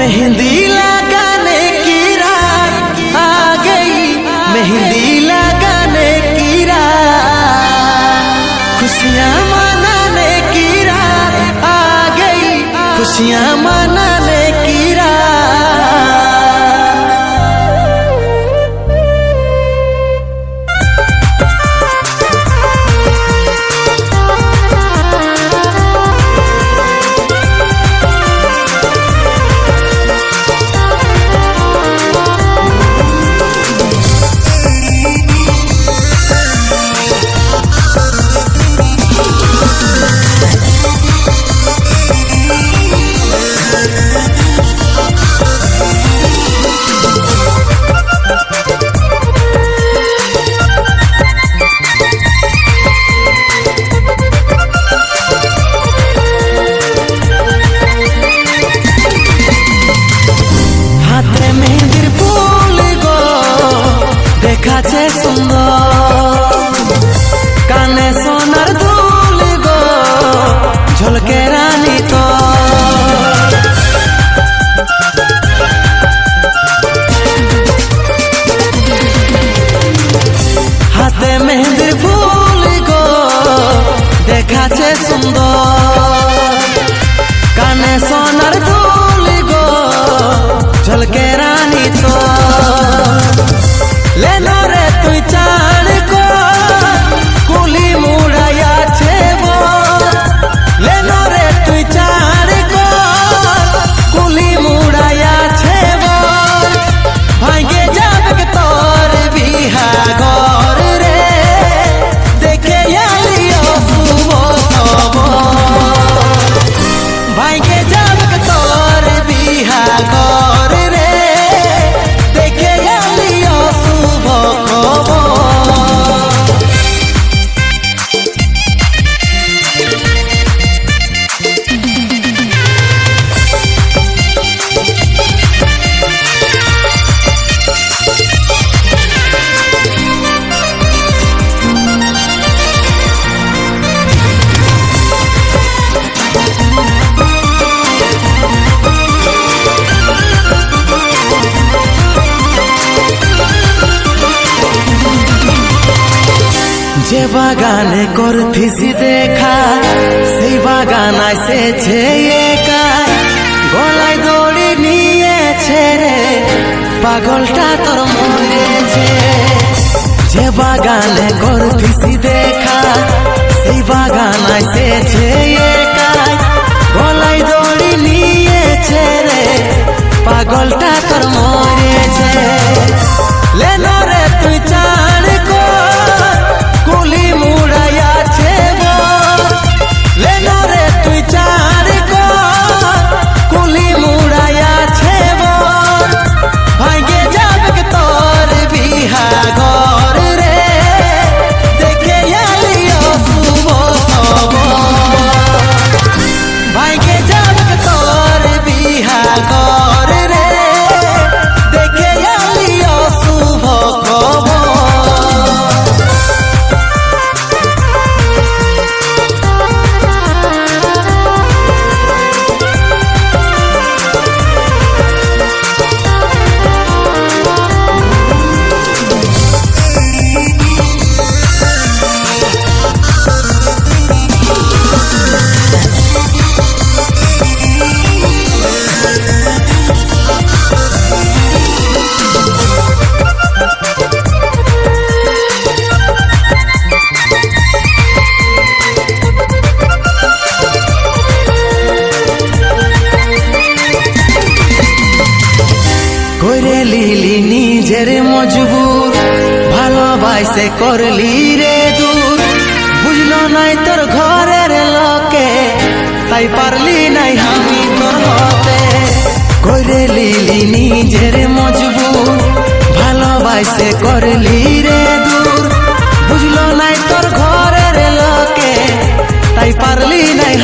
मेहंदी लगाने की रात आ गई, मेहंदी लगाने की रात, खुशियाँ मनाने की रात आ गई, खुशियाँ मनाने की रात। দেখাছে সুন্দর কানে সোনার দুল গো ঝলকে রানী তো হাতে মেহেন্দির ফুল গো দেখাছে সুন্দর কানে সোনার দুল গো ঝলকে রানী তো लेना रे तु चाण को कुली मुड़ाया छे वो, लेना रे तु चाण को कुली मुड़ाया छे वो, भांगे जाब के तोर बिहा घर रे देखे आलियो सुबो तबो, भांगे जाब के तोर बिहा घर रे देखे आलियो যে বাগানে করতিছি দেখা সেই বাগান এসেছে একা, গলায় দড়ি নিয়েছে রে পাগলটা তোর মরেছে। যে বাগানে করতিছি দেখা সেই বাগান এসেছে একা, গলায় দড়ি নিয়েছে রে পাগলটা তোর মরেছে। লেনো রে তুই চাণ কো कुली मुड़ाया छे वो, लेना रे तु चाण को कुली मुड़ाया छे वो, भांगे जाब के तोर बिहा घर रे देखे आलियो सुबो तबो, भांगे जाब के तोर बिहा घर रे देखे आलियो सुबो तबो। করে লিলি নিজের মজবুর ভালোবাসে করলি রে দূর, বুঝলো নাই তোর ঘরের লোকে তাই পারলি নাই আমি তোর হতে। করে লিলি নিজের মজবুর ভালোবাসে করলি রে দূর, বুঝলো নাই তোর ঘরের লোকে তাই পারলি নাই